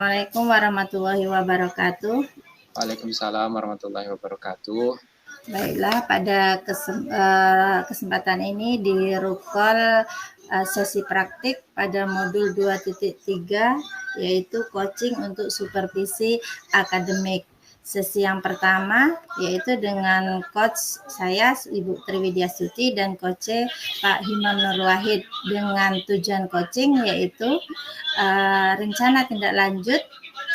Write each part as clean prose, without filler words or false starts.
Assalamualaikum warahmatullahi wabarakatuh. Waalaikumsalam warahmatullahi wabarakatuh. Baiklah, pada kesempatan ini di Rukol sesi praktik pada modul 2.3 yaitu coaching untuk supervisi akademik. Sesi yang pertama yaitu dengan coach saya Ibu Triwidiastuti dan coach Pak Himam Nur Wahid dengan tujuan coaching yaitu rencana tindak lanjut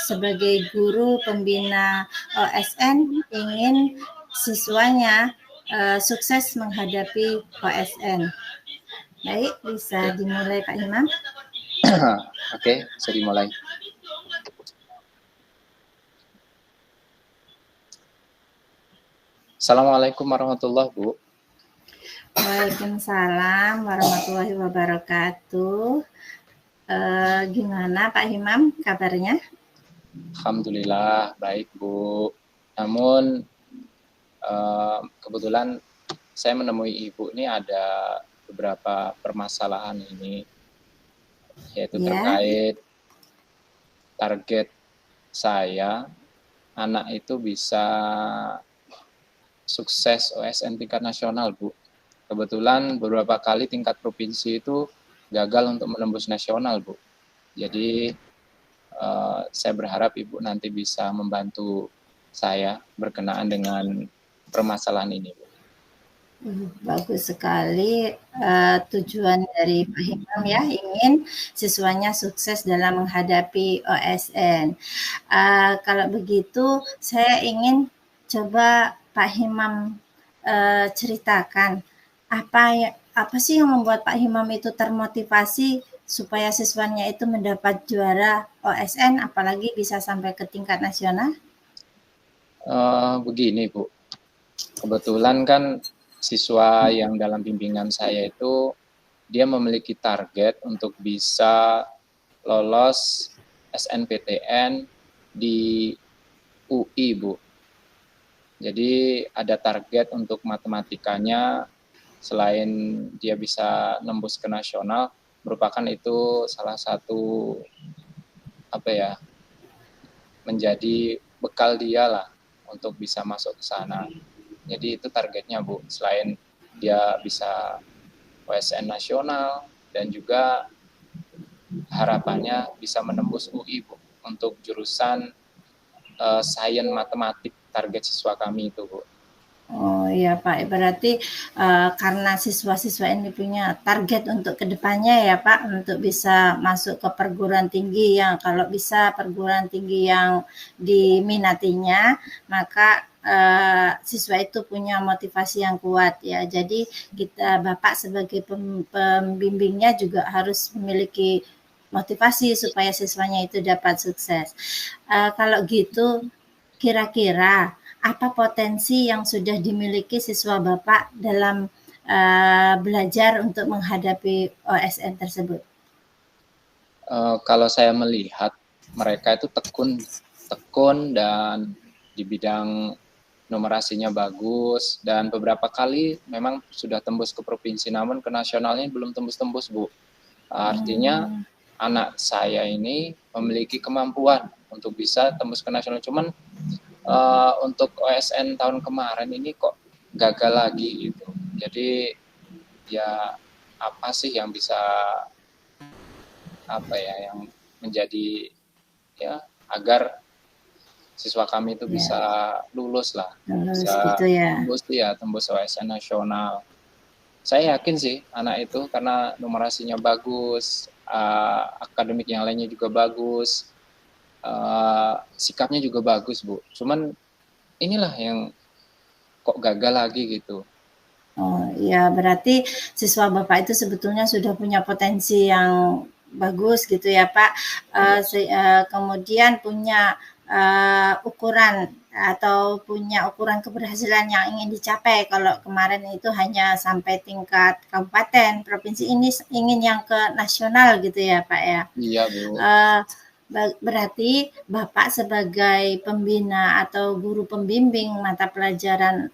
sebagai guru pembina OSN ingin siswanya sukses menghadapi OSN. Baik, bisa dimulai Pak Himam. Oke, bisa dimulai. Assalamualaikum warahmatullahi wabarakatuh, Bu. Waalaikumsalam warahmatullahi wabarakatuh. Gimana Pak Himam kabarnya? Alhamdulillah baik, Bu. Namun kebetulan saya menemui Ibu ini ada beberapa permasalahan ini, yaitu terkait target saya anak itu bisa sukses OSN tingkat nasional, Bu. Kebetulan beberapa kali tingkat provinsi itu gagal untuk menembus nasional, Bu. Jadi saya berharap Ibu nanti bisa membantu saya berkenaan dengan permasalahan ini, Bu. Bagus sekali tujuan dari Pak Himam ya, ingin siswanya sukses dalam menghadapi OSN. Kalau begitu saya ingin coba Pak Himam ceritakan apa sih yang membuat Pak Himam itu termotivasi supaya siswanya itu mendapat juara OSN, apalagi bisa sampai ke tingkat nasional? Begini, Bu. Kebetulan kan siswa yang dalam bimbingan saya itu dia memiliki target untuk bisa lolos SNPTN di UI, Bu. Jadi ada target untuk matematikanya, selain dia bisa nembus ke nasional, merupakan itu salah satu menjadi bekal dia lah untuk bisa masuk ke sana. Jadi itu targetnya, Bu. Selain dia bisa OSN nasional dan juga harapannya bisa menembus UI, Bu, untuk jurusan sains matematik target siswa kami itu, Bu. Oh iya Pak, berarti karena siswa-siswa ini punya target untuk kedepannya ya Pak, untuk bisa masuk ke perguruan tinggi yang kalau bisa perguruan tinggi yang diminatinya, maka siswa itu punya motivasi yang kuat ya. Jadi Bapak sebagai pembimbingnya juga harus memiliki motivasi supaya siswanya itu dapat sukses. Kalau gitu, kira-kira apa potensi yang sudah dimiliki siswa Bapak dalam belajar untuk menghadapi OSN tersebut? Kalau saya melihat mereka itu tekun dan di bidang numerasinya bagus, dan beberapa kali memang sudah tembus ke provinsi, namun ke nasionalnya belum tembus-tembus, Bu. Artinya anak saya ini memiliki kemampuan untuk bisa tembus ke nasional, cuman untuk OSN tahun kemarin ini kok gagal lagi gitu. Jadi ya apa sih yang bisa yang menjadi ya agar siswa kami itu bisa lulus lah, bisa gitu ya. tembus OSN nasional. Saya yakin sih anak itu karena numerasinya bagus, akademik yang lainnya juga bagus, sikapnya juga bagus, Bu. Cuman inilah yang kok gagal lagi gitu. Oh ya, berarti siswa Bapak itu sebetulnya sudah punya potensi yang bagus gitu ya Pak. Kemudian punya ukuran atau punya ukuran keberhasilan yang ingin dicapai. Kalau kemarin itu hanya sampai tingkat kabupaten, provinsi ini ingin yang ke nasional gitu ya Pak ya. Iya, Bu. Berarti Bapak sebagai pembina atau guru pembimbing mata pelajaran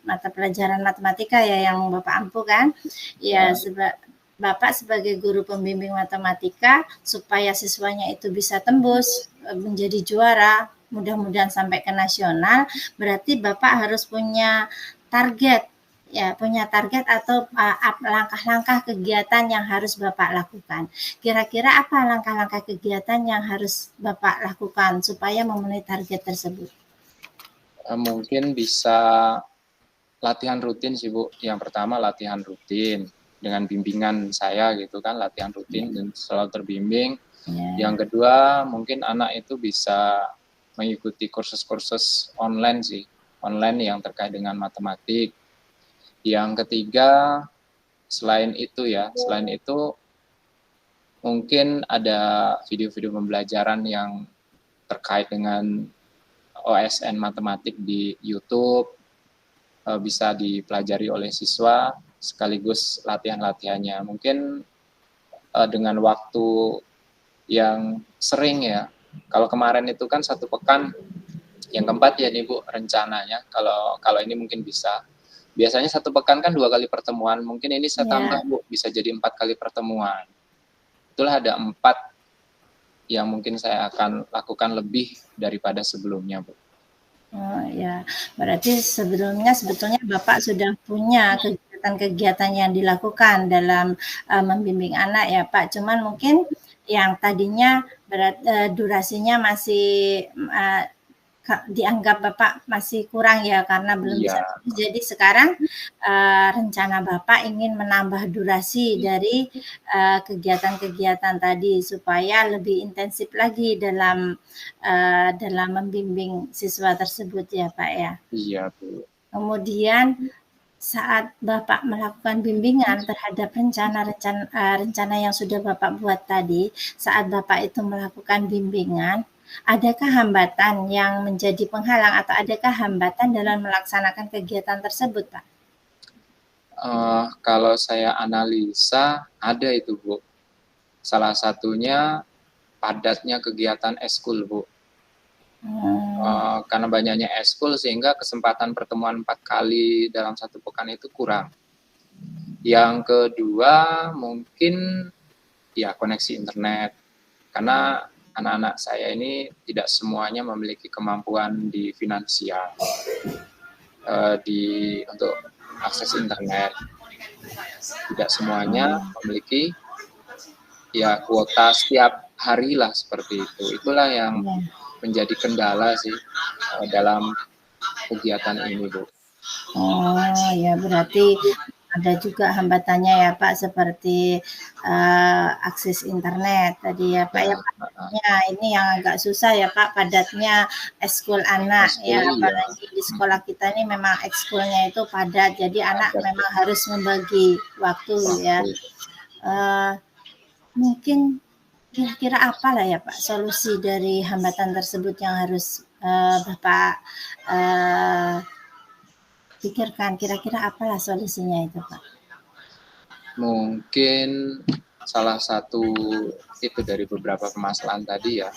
matematika ya yang Bapak ampu kan? Ya, Bapak sebagai guru pembimbing matematika supaya siswanya itu bisa tembus menjadi juara, mudah-mudahan sampai ke nasional, berarti Bapak harus punya target ya, punya target atau langkah-langkah kegiatan yang harus Bapak lakukan. Kira-kira apa langkah-langkah kegiatan yang harus Bapak lakukan supaya memenuhi target tersebut? Mungkin bisa latihan rutin sih Bu. Yang pertama latihan rutin dengan bimbingan saya gitu kan, latihan rutin dan selalu terbimbing. Yang kedua mungkin anak itu bisa mengikuti kursus-kursus online sih, online yang terkait dengan matematik. Yang ketiga selain itu mungkin ada video-video pembelajaran yang terkait dengan OSN matematik di YouTube, bisa dipelajari oleh siswa sekaligus latihan-latihannya. Mungkin dengan waktu yang sering ya. Kalau kemarin itu kan 1 pekan, yang keempat ya nih Bu rencananya. Kalau ini mungkin bisa. Biasanya 1 pekan kan 2 kali pertemuan. Mungkin ini saya tambah Bu, bisa jadi 4 kali pertemuan. Itulah ada 4 yang mungkin saya akan lakukan lebih daripada sebelumnya Bu. Oh ya, berarti sebetulnya Bapak sudah punya kegiatan-kegiatan yang dilakukan dalam membimbing anak ya Pak. Cuman mungkin yang tadinya durasinya masih dianggap Bapak masih kurang ya karena belum bisa. Jadi sekarang rencana Bapak ingin menambah durasi dari kegiatan-kegiatan tadi supaya lebih intensif lagi dalam membimbing siswa tersebut ya Pak ya. Iya Bu. Kemudian saat Bapak melakukan bimbingan terhadap rencana yang sudah Bapak buat tadi, saat Bapak itu melakukan bimbingan, adakah hambatan yang menjadi penghalang atau adakah hambatan dalam melaksanakan kegiatan tersebut, Pak? Kalau saya analisa, ada itu, Bu. Salah satunya padatnya kegiatan eskul, Bu. Karena banyaknya eskul sehingga kesempatan pertemuan 4 kali dalam 1 pekan itu kurang. Yang kedua mungkin ya koneksi internet. Karena anak-anak saya ini tidak semuanya memiliki kemampuan di finansial untuk akses internet. Tidak semuanya memiliki ya kuota setiap hari lah seperti itu. Itulah yang menjadi kendala sih dalam kegiatan ini, Bu. Oh ya, berarti ada juga hambatannya ya Pak, seperti akses internet tadi ya Pak ya. Ya, ini yang agak susah ya Pak, padatnya ekskul anak ya, apalagi di sekolah kita ini memang ekskulnya itu padat, jadi anak memang harus membagi waktu ya. Mungkin kira-kira apa lah ya Pak solusi dari hambatan tersebut yang harus Bapak pikirkan, kira-kira apalah solusinya itu Pak? Mungkin salah satu itu dari beberapa permasalahan tadi ya.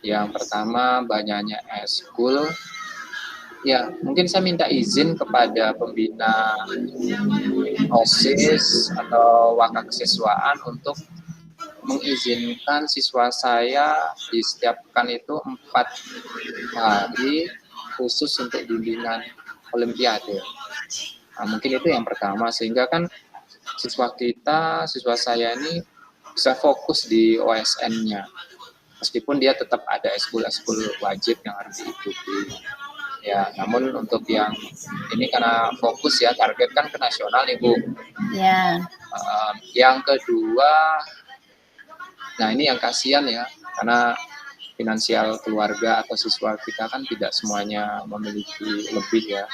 Yang pertama banyaknya eskul. Ya, mungkin saya minta izin kepada pembina OSIS atau wakak kesiswaan untuk mengizinkan siswa saya di setiap pekan itu 4 hari khusus untuk bimbingan olimpiade. Nah, mungkin itu yang pertama, sehingga kan siswa saya ini bisa fokus di OSN-nya. Meskipun dia tetap ada eskul-eskul wajib yang harus diikuti. Ya, namun untuk yang ini karena fokus ya, target kan ke nasional nih Bu. Ya. Yang kedua, nah ini yang kasihan ya, karena finansial keluarga atau siswa kita kan tidak semuanya memiliki lebih ya.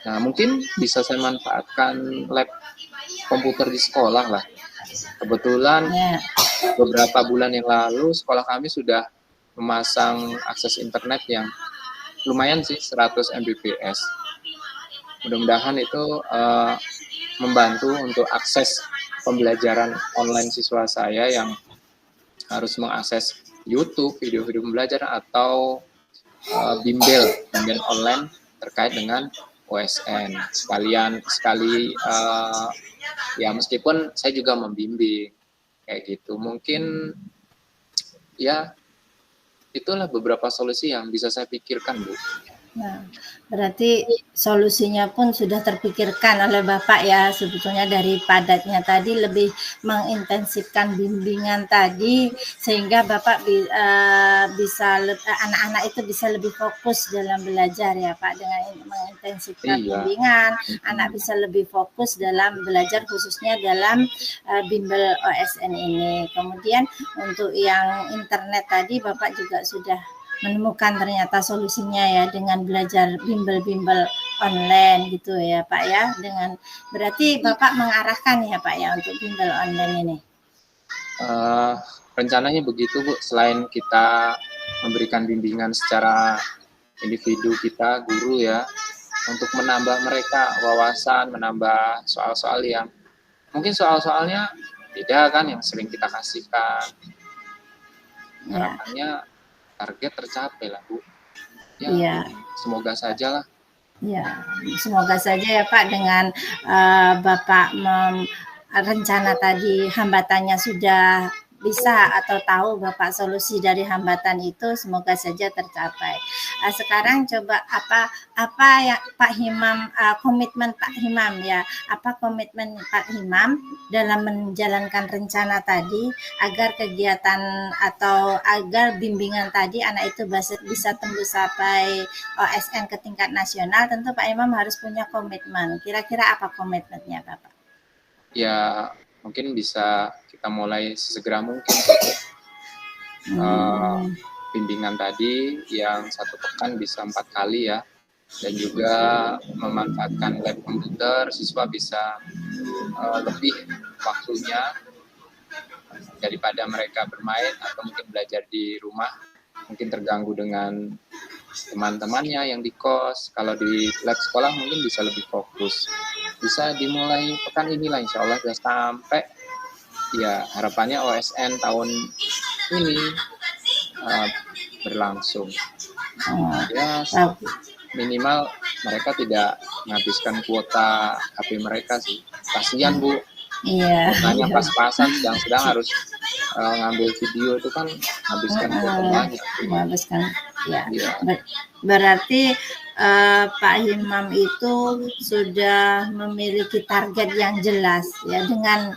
Nah mungkin bisa saya manfaatkan lab komputer di sekolah lah. Kebetulan beberapa bulan yang lalu sekolah kami sudah memasang akses internet yang lumayan sih, 100 Mbps. Mudah-mudahan itu membantu untuk akses pembelajaran online siswa saya yang harus mengakses YouTube, video-video pembelajaran atau bimbel online terkait dengan OSN sekali ya meskipun saya juga membimbing kayak gitu. Mungkin ya itulah beberapa solusi yang bisa saya pikirkan, Bu. Nah, berarti solusinya pun sudah terpikirkan oleh Bapak ya, sebetulnya dari padatnya tadi lebih mengintensifkan bimbingan tadi, sehingga Bapak bisa anak-anak itu bisa lebih fokus dalam belajar ya Pak, dengan mengintensifkan bimbingan, anak bisa lebih fokus dalam belajar khususnya dalam bimbel OSN ini. Kemudian untuk yang internet tadi Bapak juga sudah menemukan ternyata solusinya ya dengan belajar bimbel-bimbel online gitu ya Pak ya. Dengan berarti Bapak mengarahkan ya Pak ya untuk bimbel online ini. Rencananya begitu Bu, selain kita memberikan bimbingan secara individu kita, guru ya, untuk menambah mereka wawasan, menambah soal-soal yang mungkin soal-soalnya beda kan yang sering kita kasihkan. Harapannya target tercapai lah Bu. Ya, semoga saja lah. Ya, semoga saja ya Pak dengan Bapak rencana tadi hambatannya sudah bisa atau tahu Bapak solusi dari hambatan itu, semoga saja tercapai. Sekarang coba apa yang Pak Himam, komitmen Pak Himam ya, apa komitmen Pak Himam dalam menjalankan rencana tadi agar kegiatan atau agar bimbingan tadi anak itu bisa tembus sampai OSN ke tingkat nasional. Tentu Pak Himam harus punya komitmen. Kira-kira apa komitmennya Bapak? Ya mungkin bisa kita mulai sesegera mungkin. Bimbingan tadi yang 1 pekan bisa 4 kali ya, dan juga memanfaatkan lab komputer, siswa bisa lebih waktunya daripada mereka bermain atau mungkin belajar di rumah, mungkin terganggu dengan teman-temannya yang di kos. Kalau di lab sekolah mungkin bisa lebih fokus. Bisa dimulai pekan inilah insya Allah sudah sampai ya, harapannya OSN tahun ini berlangsung. Ya minimal mereka tidak menghabiskan kuota HP mereka sih. Kasihan Bu. Iya. Makanya pas-pasan sedang harus ngambil video itu kan habiskan kuota banyak. Menghabiskan ya. Berarti Pak Himam itu sudah memiliki target yang jelas ya, dengan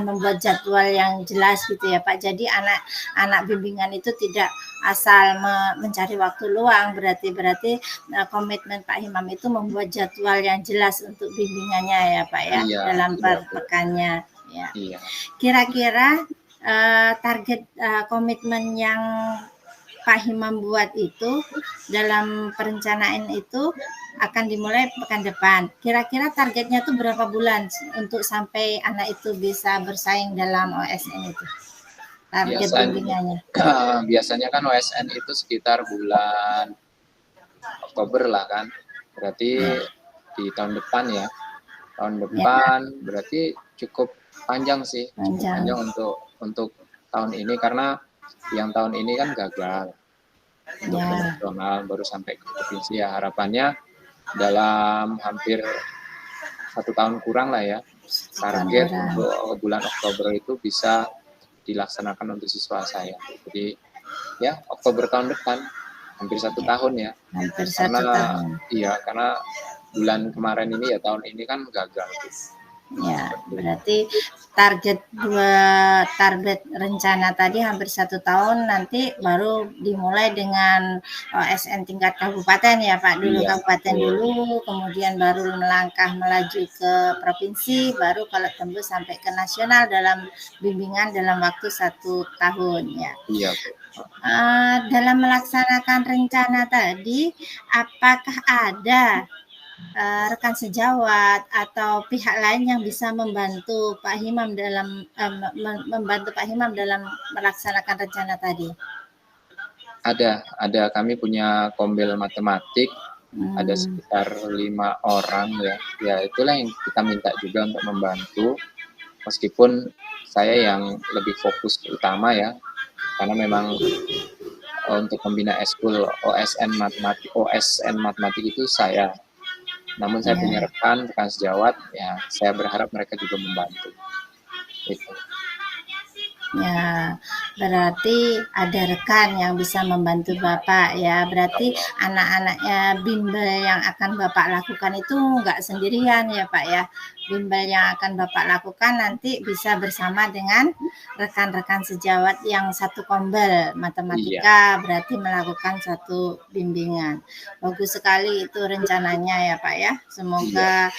membuat jadwal yang jelas gitu ya Pak. Jadi anak bimbingan itu tidak asal mencari waktu luang, berarti komitmen Pak Himam itu membuat jadwal yang jelas untuk bimbingannya ya Pak ya, dalam per pekannya ya. Kira-kira target komitmen yang Pak Himam buat itu dalam perencanaan itu akan dimulai pekan depan. Kira-kira targetnya tuh berapa bulan untuk sampai anak itu bisa bersaing dalam OSN itu? Target bimbingannya. Biasanya kan OSN itu sekitar bulan Oktober lah kan. Berarti di tahun depan ya. Tahun depan berarti cukup panjang sih. Panjang untuk tahun ini, karena yang tahun ini kan gagal untuk nasional, baru sampai ke provinsi ya. Harapannya dalam hampir 1 tahun kurang lah ya, target untuk bulan Oktober itu bisa dilaksanakan untuk siswa saya. Jadi ya Oktober tahun depan, hampir 1 tahun ya. Hampir 1 tahun. Iya, karena bulan kemarin ini ya, tahun ini kan gagal. Ya, berarti target rencana tadi hampir 1 tahun, nanti baru dimulai dengan OSN tingkat kabupaten ya Pak, dulu kabupaten dulu, kemudian baru melangkah melaju ke provinsi, baru kalau tembus sampai ke nasional dalam bimbingan dalam waktu 1 tahun ya. Iya. Dalam melaksanakan rencana tadi, apakah ada rekan sejawat atau pihak lain yang bisa membantu Pak Himam dalam melaksanakan rencana tadi? Ada. Kami punya kombel matematik, ada sekitar 5 orang ya. Ya itulah yang kita minta juga untuk membantu, meskipun saya yang lebih fokus utama ya, karena memang untuk membina eskul OSN matematik itu saya. Namun saya punya Ya. rekan sejawat, ya saya berharap mereka juga membantu. Itu. Ya, berarti ada rekan yang bisa membantu Bapak ya. Berarti anak-anaknya bimbel yang akan Bapak lakukan itu enggak sendirian ya Pak ya. Bimbel yang akan Bapak lakukan nanti bisa bersama dengan rekan-rekan sejawat yang satu kombel matematika, berarti melakukan satu bimbingan. Bagus sekali itu rencananya ya Pak ya. Semoga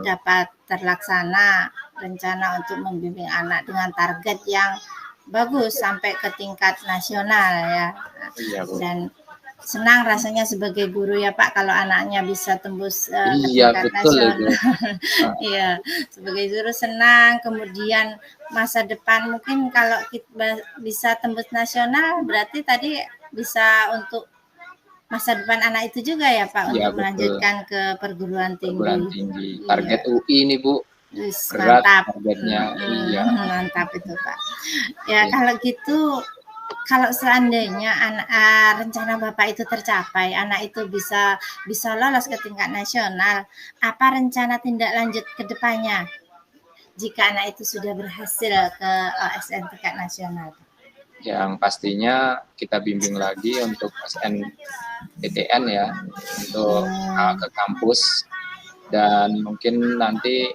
dapat terlaksana rencana untuk membimbing anak dengan target yang bagus sampai ke tingkat nasional ya. Dan senang rasanya sebagai guru ya Pak kalau anaknya bisa tembus ke tingkat nasional. Iya, sebagai guru senang. Kemudian masa depan mungkin kalau kita bisa tembus nasional berarti tadi bisa untuk masa depan anak itu juga ya Pak, untuk melanjutkan ke perguruan tinggi. Target UI ini Bu. Mantap. Iya. Mantap itu Pak. Ya kalau gitu, kalau seandainya rencana Bapak itu tercapai, anak itu bisa lolos ke tingkat nasional, apa rencana tindak lanjut ke depannya jika anak itu sudah berhasil ke OSN tingkat nasional? Yang pastinya kita bimbing lagi untuk SNPTN ya, untuk ke kampus, dan mungkin nanti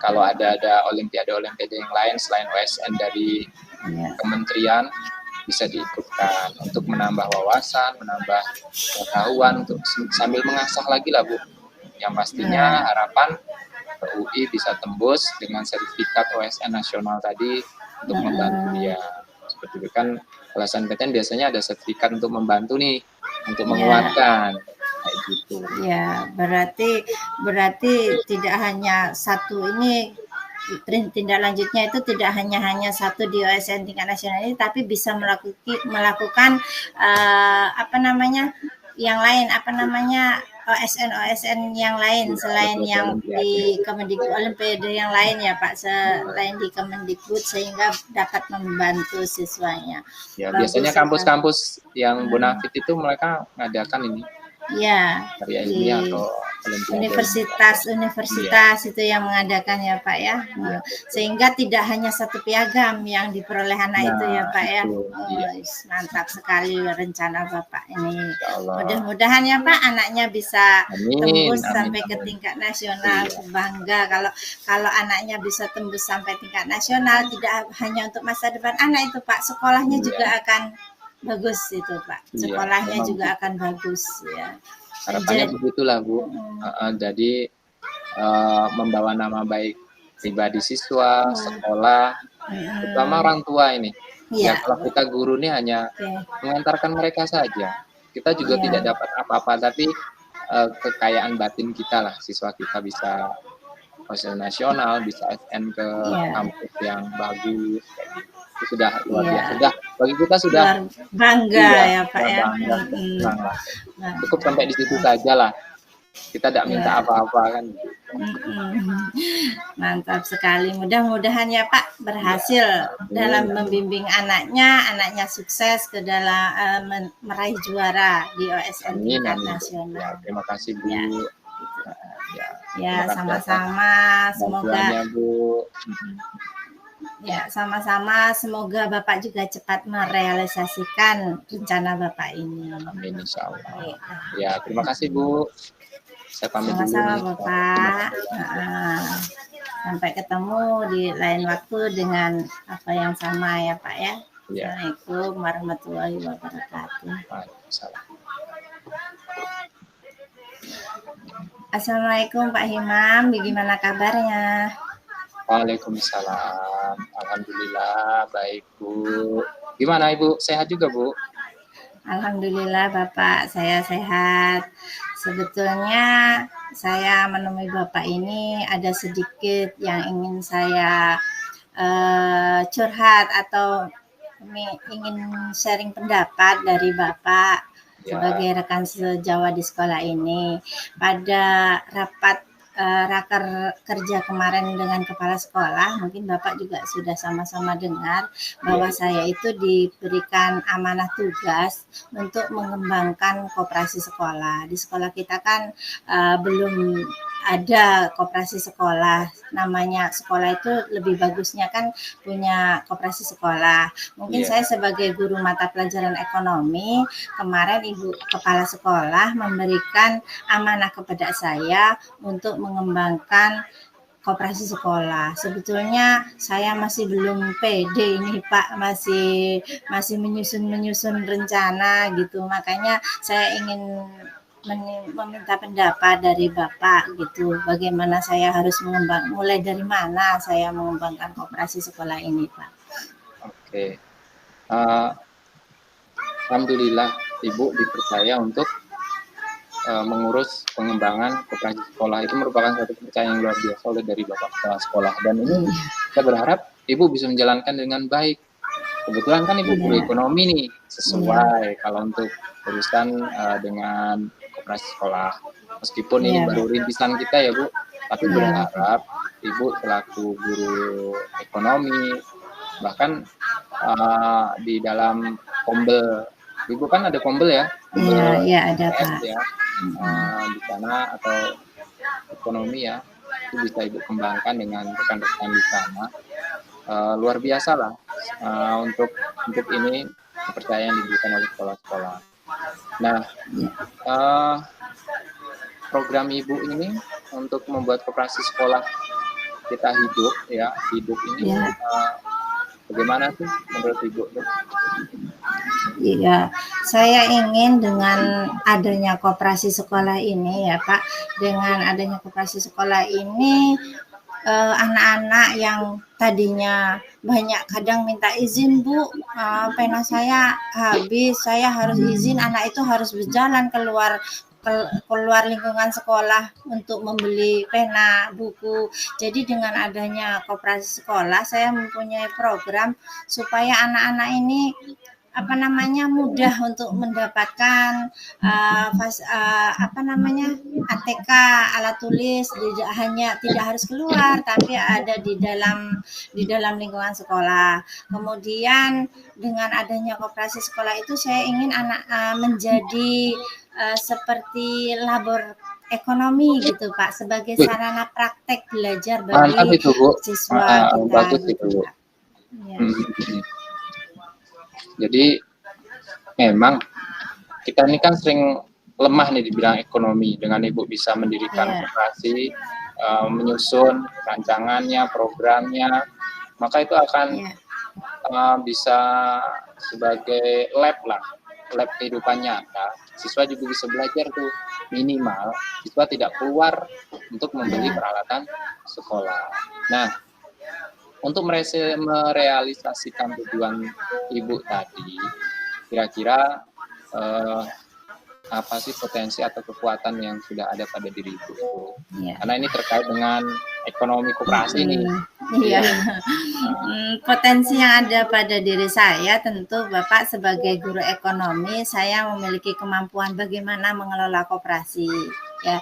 kalau ada olimpiade yang lain selain OSN dari kementerian bisa diikutkan untuk menambah wawasan, menambah pengetahuan, untuk sambil mengasah lagi lah Bu. Yang pastinya harapan UI bisa tembus dengan sertifikat OSN nasional tadi untuk membantu dia. Seperti itu kan, kalau SNPTN biasanya ada sertifikat untuk membantu nih, untuk menguatkan. Kayak gitu. Ya, berarti tidak hanya satu ini, tindak lanjutnya itu tidak hanya satu di OSN tingkat nasional ini, tapi bisa melakukan yang lain, OSN yang lain selain yang di Kemendikbud, olimpiade yang lain ya Pak, selain di Kemendikbud, sehingga dapat membantu siswanya. Ya, biasanya kampus-kampus yang bonafit itu mereka mengadakan ini. Ya, di universitas itu yang mengadakan ya Pak ya. Sehingga tidak hanya satu piagam yang diperoleh anak itu ya Pak ya. Mantap sekali rencana Bapak ini. Mudah-mudahan ya Pak anaknya bisa tembus sampai ke tingkat nasional. Bangga kalau anaknya bisa tembus sampai tingkat nasional, tidak hanya untuk masa depan anak itu Pak, sekolahnya juga akan bagus itu Pak, sekolahnya juga akan bagus ya. Harapannya begitulah Bu. Jadi membawa nama baik pribadi siswa, sekolah, terutama orang tua ini. Ya kalau kita guru ini hanya mengantarkan mereka saja, kita juga tidak dapat apa-apa, tapi kekayaan batin kita lah, siswa kita bisa OSN nasional, bisa SN ke kampus yang bagus, kayak gitu. Itu sudah luar biasa. Sudah bagi kita sudah bangga ya Pak ya. Cukup sampai di situ saja lah. Kita tidak minta apa-apa kan. Mantap sekali. Mudah-mudahan ya Pak berhasil dalam membimbing anaknya sukses ke dalam meraih juara di OSN tingkat nasional. Terima kasih Bu. Ya, sama-sama. Semoga Bu. Ya, sama-sama. Semoga Bapak juga cepat merealisasikan rencana Bapak ini. Amin, insya Allah. Ya, terima kasih Bu. Saya pamit dulu. Sama-sama Bapak. Sampai ketemu di lain waktu dengan apa yang sama ya Pak ya. Assalamualaikum warahmatullahi wabarakatuh. Assalamualaikum Pak Himam, bagaimana kabarnya? Waalaikumsalam. Alhamdulillah baik Bu. Gimana Ibu? Sehat juga Bu? Alhamdulillah Bapak, saya sehat. Sebetulnya saya menemui Bapak ini ada sedikit yang ingin saya curhat atau ingin sharing pendapat dari Bapak sebagai rekan sejawat di sekolah ini. Pada rapat raker kerja kemarin dengan kepala sekolah, mungkin Bapak juga sudah sama-sama dengar bahwa saya itu diberikan amanah tugas untuk mengembangkan koperasi sekolah. Di sekolah kita kan belum ada koperasi sekolah, namanya sekolah itu lebih bagusnya kan punya koperasi sekolah. Mungkin saya sebagai guru mata pelajaran ekonomi, kemarin Ibu Kepala Sekolah memberikan amanah kepada saya untuk mengembangkan koperasi sekolah. Sebetulnya saya masih belum pede ini Pak, masih menyusun rencana gitu. Makanya saya ingin meminta pendapat dari Bapak gitu. Bagaimana saya harus mulai dari mana saya mengembangkan koperasi sekolah ini, Pak? Oke. Alhamdulillah Ibu dipercaya untuk mengurus pengembangan koperasi sekolah. Itu merupakan satu kepercayaan yang luar biasa oleh dari Bapak Kepala Sekolah. Dan ini saya berharap Ibu bisa menjalankan dengan baik. Kebetulan kan Ibu guru ekonomi nih, sesuai kalau untuk urusan dengan koperasi sekolah. Meskipun ini baru rintisan kita ya Bu, tapi berharap Ibu selaku guru ekonomi, bahkan di dalam Kombel, Ibu kan ada Kombel ya? Iya ada Pak. Ya, di sana atau ekonomi ya, itu bisa Ibu kembangkan dengan rekan-rekan di sana. Luar biasa lah untuk ini kepercayaan yang diberikan oleh sekolah-sekolah. Nah, program Ibu ini untuk membuat koperasi sekolah kita hidup ini bagaimana sih menurut Ibu? Iya, saya ingin dengan adanya koperasi sekolah ini ya Pak, dengan adanya koperasi sekolah ini anak-anak yang tadinya banyak kadang minta izin Bu, pena saya habis, saya harus izin, anak itu harus berjalan keluar lingkungan sekolah untuk membeli pena, buku. Jadi dengan adanya koperasi sekolah, saya mempunyai program supaya anak-anak ini mudah untuk mendapatkan ATK, alat tulis, tidak harus keluar tapi ada di dalam lingkungan sekolah. Kemudian dengan adanya koperasi sekolah itu saya ingin anak menjadi seperti labor ekonomi gitu Pak, sebagai sarana praktek belajar bagi siswa kita. Bagus itu Bu. Jadi memang kita ini kan sering lemah nih di bidang ekonomi. Dengan Ibu bisa mendirikan koperasi, menyusun rancangannya, programnya, maka itu akan bisa sebagai lab kehidupan nyata. Siswa juga bisa belajar tuh, minimal siswa tidak keluar untuk membeli peralatan sekolah. Nah, untuk merealisasikan tujuan Ibu tadi, kira-kira apa sih potensi atau kekuatan yang sudah ada pada diri Ibu? Karena ini terkait dengan ekonomi koperasi nih. Iya. Potensi yang ada pada diri saya tentu Bapak sebagai guru ekonomi, saya memiliki kemampuan bagaimana mengelola koperasi. Ya,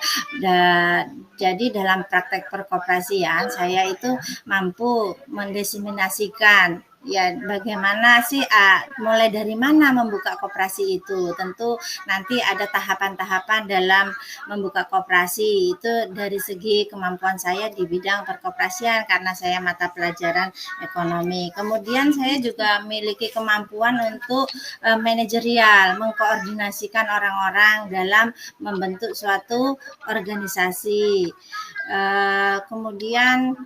jadi dalam praktek perkoperasian saya itu mampu mendiseminasikan bagaimana sih mulai dari mana membuka koperasi itu. Tentu nanti ada tahapan-tahapan dalam membuka koperasi itu dari segi kemampuan saya di bidang perkoperasian karena saya mata pelajaran ekonomi. Kemudian saya juga memiliki kemampuan untuk manajerial, mengkoordinasikan orang-orang dalam membentuk suatu organisasi. Kemudian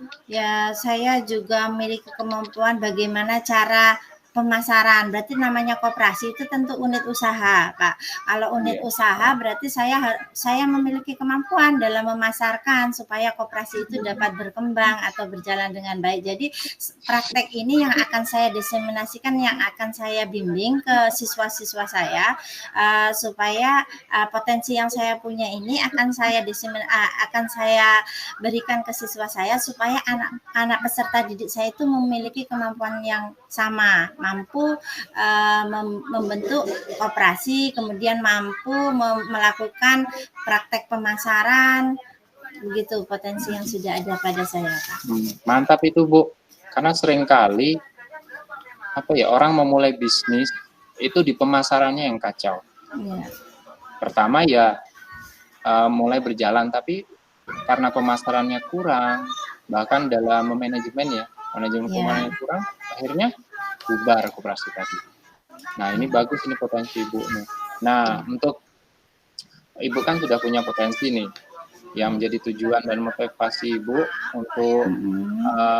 saya juga memiliki kemampuan bagaimana cara pemasaran. Berarti namanya koperasi itu tentu unit usaha, Pak. Kalau unit usaha berarti saya memiliki kemampuan dalam memasarkan supaya koperasi itu dapat berkembang atau berjalan dengan baik. Jadi praktek ini yang akan saya diseminasikan, yang akan saya bimbing ke siswa-siswa saya supaya potensi yang saya punya ini akan saya berikan ke siswa saya supaya anak peserta didik saya itu memiliki kemampuan yang sama, mampu membentuk koperasi, kemudian mampu melakukan praktek pemasaran, begitu potensi yang sudah ada pada saya, Pak. Mantap itu, Bu. Karena seringkali orang memulai bisnis itu di pemasarannya yang kacau. Iya. Pertama ya mulai berjalan, tapi karena pemasarannya kurang, bahkan dalam manajemen pemasarannya kurang, akhirnya bubar koperasi tadi. Nah, ini bagus, ini potensi Ibu nih. Nah, untuk Ibu kan sudah punya potensi nih, yang menjadi tujuan dan motivasi Ibu untuk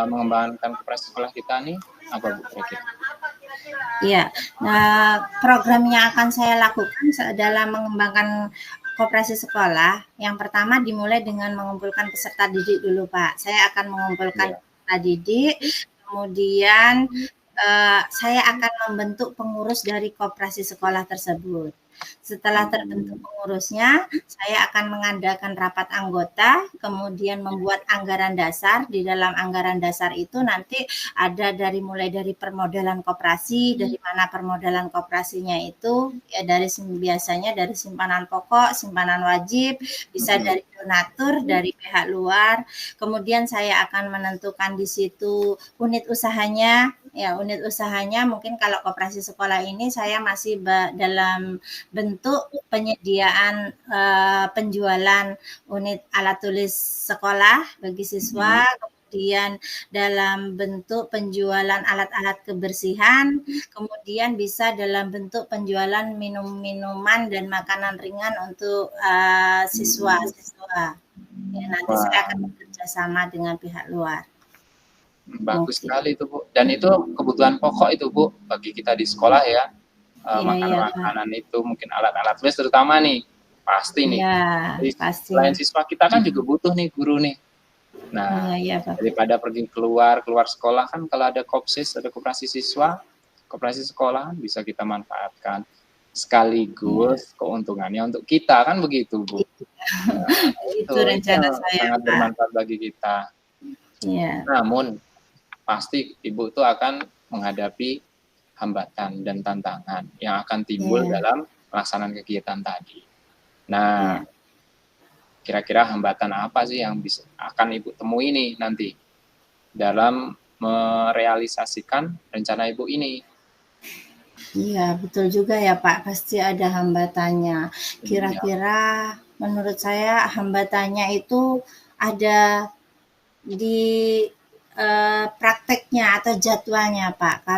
mengembangkan koperasi sekolah kita nih, apa Bu kira-kira? Iya, nah program yang akan saya lakukan dalam mengembangkan koperasi sekolah, yang pertama dimulai dengan mengumpulkan peserta didik dulu, Pak. Saya akan mengumpulkan peserta didik, kemudian saya akan membentuk pengurus dari koperasi sekolah tersebut. Setelah terbentuk pengurusnya, saya akan mengadakan rapat anggota, kemudian membuat anggaran dasar. Di dalam anggaran dasar itu nanti ada mulai dari permodalan koperasi, dari mana permodalan koperasinya itu, ya biasanya dari simpanan pokok, simpanan wajib, bisa dari donatur, dari pihak luar. Kemudian saya akan menentukan di situ unit usahanya. Ya, unit usahanya mungkin kalau koperasi sekolah ini saya masih dalam bentuk penyediaan penjualan unit alat tulis sekolah bagi siswa, kemudian dalam bentuk penjualan alat-alat kebersihan, kemudian bisa dalam bentuk penjualan minuman dan makanan ringan untuk siswa-siswa. Ya, nanti saya akan bekerja sama dengan pihak luar. Bagus sekali itu, Bu. Dan itu kebutuhan pokok itu, Bu, bagi kita di sekolah ya. Makanan-makanan itu, mungkin alat-alat tulis terutama nih, pasti nih. Pasti. Selain siswa kita kan juga butuh nih guru nih. Nah, daripada pergi keluar sekolah kan, kalau ada kopsis, ada koperasi siswa, koperasi sekolah bisa kita manfaatkan. Sekaligus keuntungannya untuk kita, kan begitu, Bu. Nah, itu rencana saya, sangat bermanfaat bagi kita. Namun pasti Ibu tuh akan menghadapi hambatan dan tantangan yang akan timbul dalam pelaksanaan kegiatan tadi. Nah, kira-kira hambatan apa sih yang akan Ibu temui nih nanti dalam merealisasikan rencana Ibu ini? Iya, betul juga ya Pak, pasti ada hambatannya. Kira-kira menurut saya hambatannya itu ada di prakteknya atau jadwalnya Pak.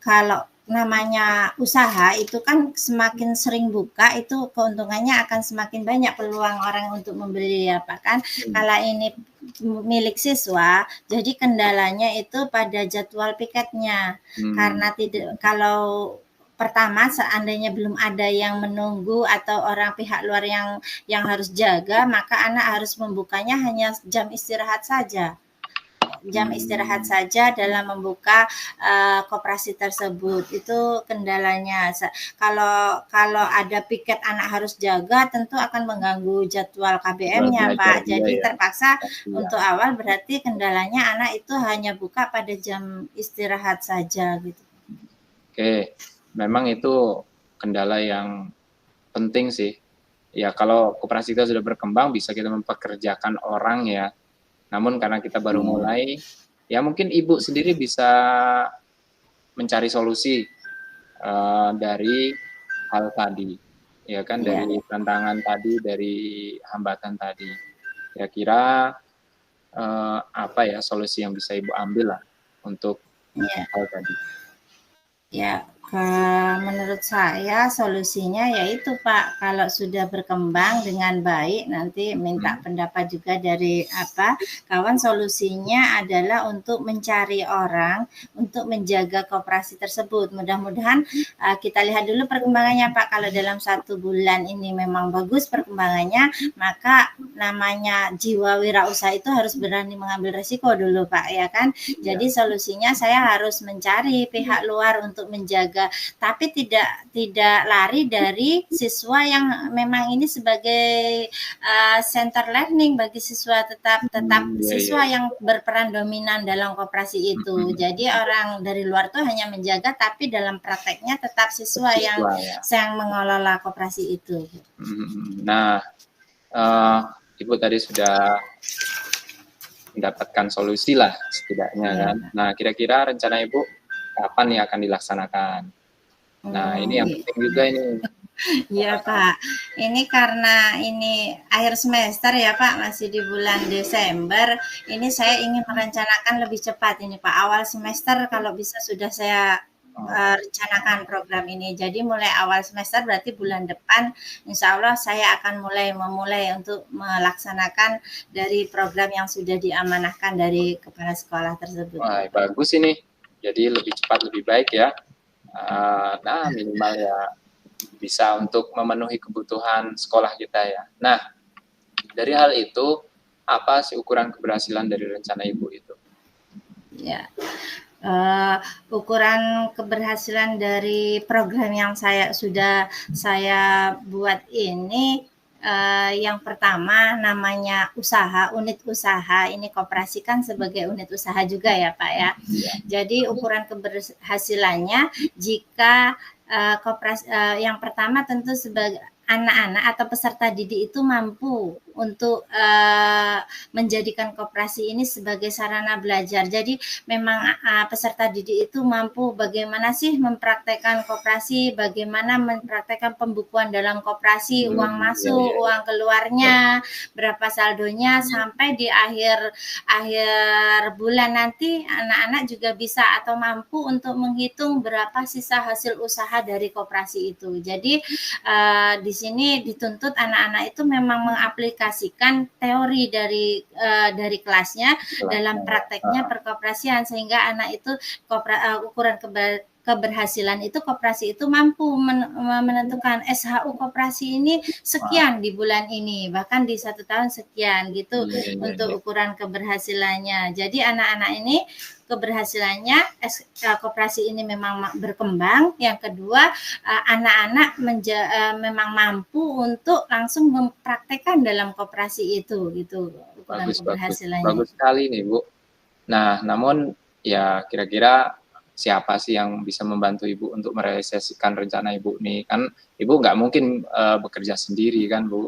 Kalau namanya usaha itu kan semakin sering buka itu keuntungannya akan semakin banyak peluang orang untuk membeli ya Pak kan. Kalau ini milik siswa, jadi kendalanya itu pada jadwal piketnya. Karena kalau pertama seandainya belum ada yang menunggu atau orang pihak luar yang harus jaga, maka anak harus membukanya hanya jam istirahat saja. Jam istirahat saja dalam membuka koperasi tersebut, itu kendalanya. Kalau ada piket anak harus jaga, tentu akan mengganggu jadwal KBM-nya Pak. Jadi terpaksa untuk awal berarti kendalanya anak itu hanya buka pada jam istirahat saja gitu. Oke, memang itu kendala yang penting sih. Ya kalau koperasi kita sudah berkembang bisa kita mempekerjakan orang ya. Namun karena kita baru mulai, ya mungkin Ibu sendiri bisa mencari solusi dari hal tadi, ya kan, dari tantangan tadi, dari hambatan tadi. Kira-kira apa ya solusi yang bisa Ibu ambil lah untuk hal tadi? Ya, menurut saya solusinya yaitu Pak, kalau sudah berkembang dengan baik nanti minta pendapat juga dari kawan. Solusinya adalah untuk mencari orang untuk menjaga koperasi tersebut. Mudah-mudahan kita lihat dulu perkembangannya Pak. Kalau dalam 1 bulan ini memang bagus perkembangannya, maka namanya jiwa wirausaha itu harus berani mengambil resiko dulu Pak ya kan. Jadi solusinya saya harus mencari pihak luar untuk menjaga, tapi tidak lari dari siswa yang memang ini sebagai center learning bagi siswa, tetap siswa yang berperan dominan dalam koperasi itu. Jadi orang dari luar tuh hanya menjaga, tapi dalam prakteknya tetap siswa yang mengelola koperasi itu. Nah, Ibu tadi sudah mendapatkan solusi lah setidaknya kan. Nah, kira-kira rencana Ibu kapan nih akan dilaksanakan? Nah, ini yang penting juga ini. Iya Pak, ini karena ini akhir semester ya Pak, masih di bulan Desember. Ini saya ingin merencanakan lebih cepat ini Pak. Awal semester kalau bisa sudah saya rencanakan program ini. Jadi mulai awal semester berarti bulan depan, insya Allah saya akan memulai untuk melaksanakan dari program yang sudah diamanahkan dari kepala sekolah tersebut. Wah, bagus ini. Jadi lebih cepat lebih baik ya. Nah, minimal ya bisa untuk memenuhi kebutuhan sekolah kita ya. Nah, dari hal itu, apa sih ukuran keberhasilan dari rencana Ibu itu? Ya, ukuran keberhasilan dari program yang sudah saya buat ini, yang pertama namanya usaha, unit usaha, ini koperasikan sebagai unit usaha juga ya Pak ya. Jadi ukuran keberhasilannya jika yang pertama tentu sebagai anak-anak atau peserta didik itu mampu untuk menjadikan koperasi ini sebagai sarana belajar. Jadi memang peserta didik itu mampu bagaimana sih mempraktekkan koperasi, bagaimana mempraktekkan pembukuan dalam koperasi, uang masuk, uang keluarnya, berapa saldonya, sampai di akhir bulan nanti anak-anak juga bisa atau mampu untuk menghitung berapa sisa hasil usaha dari koperasi itu. Jadi di sini dituntut anak-anak itu memang mengaplikasikan teori dari kelasnya dalam prakteknya perkoperasian, sehingga anak itu ukuran keberhasilan itu koperasi itu mampu menentukan SHU koperasi ini sekian di bulan ini, bahkan di 1 tahun sekian gitu untuk ukuran keberhasilannya. Jadi anak-anak ini keberhasilannya koperasi ini memang berkembang. Yang kedua, anak-anak memang mampu untuk langsung mempraktekkan dalam koperasi itu gitu ukuran keberhasilannya. Bagus sekali nih Bu. Nah, namun ya kira-kira siapa sih yang bisa membantu Ibu untuk merealisasikan rencana Ibu nih? Kan Ibu nggak mungkin bekerja sendiri kan Bu?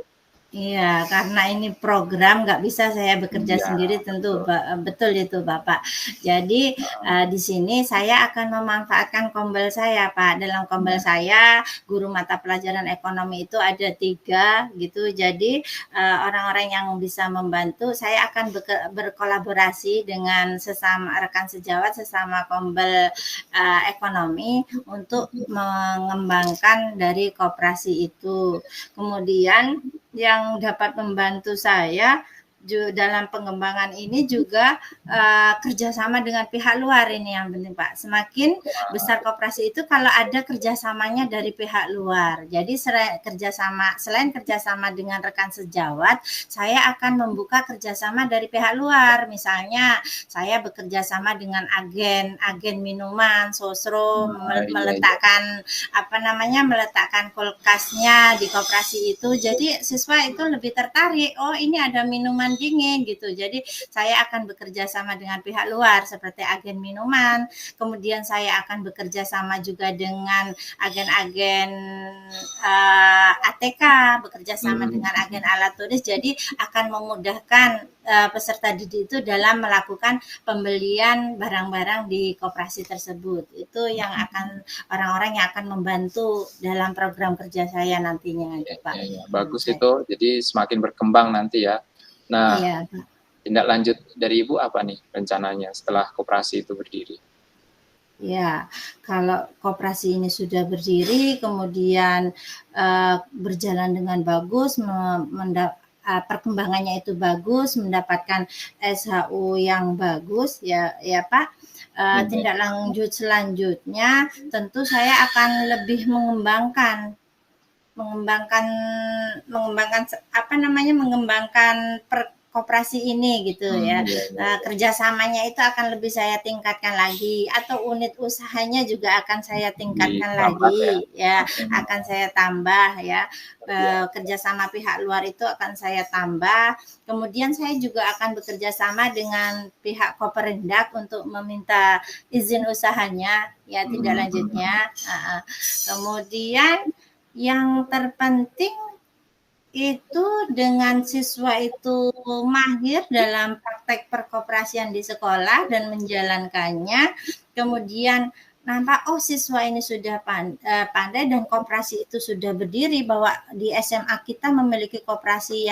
Iya, karena ini program nggak bisa saya bekerja sendiri tentu, betul itu Bapak. Jadi di sini saya akan memanfaatkan kombel saya Pak. Dalam kombel saya guru mata pelajaran ekonomi itu ada 3 gitu. Jadi orang-orang yang bisa membantu, saya akan berkolaborasi dengan sesama rekan sejawat, sesama kombel ekonomi untuk mengembangkan dari koperasi itu. Kemudian yang dapat membantu saya dalam pengembangan ini juga kerjasama dengan pihak luar, ini yang penting Pak. Semakin besar koperasi itu kalau ada kerjasamanya dari pihak luar. Jadi selain kerjasama dengan rekan sejawat, saya akan membuka kerjasama dari pihak luar. Misalnya saya bekerja sama dengan agen minuman, sosro, meletakkan meletakkan kulkasnya di koperasi itu. Jadi siswa itu lebih tertarik. Oh, ini ada minuman dingin gitu. Jadi saya akan bekerja sama dengan pihak luar seperti agen minuman. Kemudian saya akan bekerja sama juga dengan agen-agen ATK, bekerja sama dengan agen alat tulis. Jadi akan memudahkan peserta didik itu dalam melakukan pembelian barang-barang di koperasi tersebut. Itu yang akan orang-orang yang akan membantu dalam program kerja saya nantinya, Pak. Bagus itu. Jadi semakin berkembang nanti ya. Nah, tindak lanjut dari Ibu apa nih rencananya setelah koperasi itu berdiri? Ya, kalau koperasi ini sudah berdiri, kemudian berjalan dengan bagus, perkembangannya itu bagus, mendapatkan SHU yang bagus, ya Pak. Tindak lanjut selanjutnya, tentu saya akan lebih mengembangkan koperasi ini gitu ya. Kerjasamanya itu akan lebih saya tingkatkan lagi, atau unit usahanya juga akan saya tingkatkan lagi ya, akan saya tambah ya. Kerjasama pihak luar itu akan saya tambah. Kemudian saya juga akan bekerja sama dengan pihak Koperindak untuk meminta izin usahanya ya, tindak lanjutnya. Kemudian yang terpenting itu dengan siswa itu mahir dalam praktek perkoperasian di sekolah dan menjalankannya, kemudian nampak oh siswa ini sudah pandai dan koperasi itu sudah berdiri, bahwa di SMA kita memiliki koperasi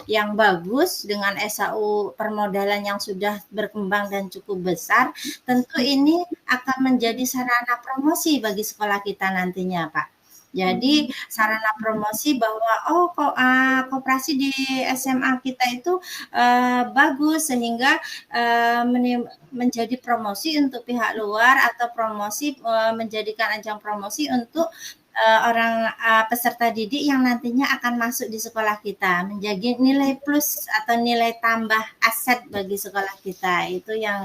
yang bagus dengan SAU permodalan yang sudah berkembang dan cukup besar, tentu ini akan menjadi sarana promosi bagi sekolah kita nantinya, Pak. Jadi sarana promosi bahwa koperasi di SMA kita itu bagus, sehingga menjadi promosi untuk pihak luar, atau promosi menjadikan ajang promosi untuk orang peserta didik yang nantinya akan masuk di sekolah kita, menjadi nilai plus atau nilai tambah aset bagi sekolah kita. Itu yang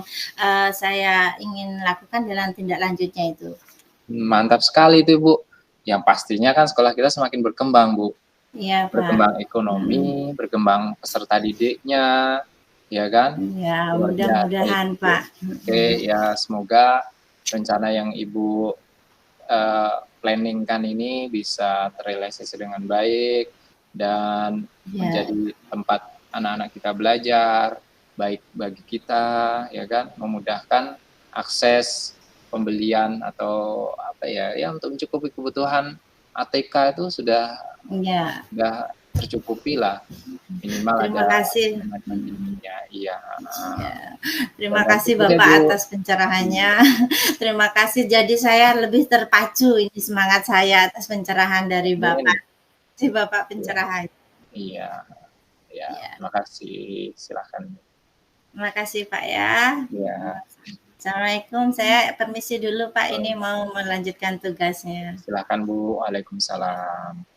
saya ingin lakukan dalam tindak lanjutnya itu. Mantap sekali itu Bu. Yang pastinya kan sekolah kita semakin berkembang Bu. Iya, Pak. Berkembang ekonomi, berkembang peserta didiknya, ya kan? Ya, mudah-mudahan Pak. Oke, ya semoga rencana yang Ibu planningkan ini bisa terrealisasi dengan baik dan menjadi tempat anak-anak kita belajar, baik bagi kita, ya kan, memudahkan akses pembelian atau apa ya untuk mencukupi kebutuhan ATK itu sudah tercukupi lah, minimal. Terima kasih. Iya. Terima kasih Bapak atas pencerahannya. Terima kasih. Jadi saya lebih terpacu ini semangat saya atas pencerahan dari Bapak. Si Bapak pencerahan. Iya. Terima kasih. Silakan. Terima kasih Pak ya. Iya. Assalamualaikum. Saya permisi dulu Pak, ini mau melanjutkan tugasnya. Silakan Bu. Waalaikumsalam.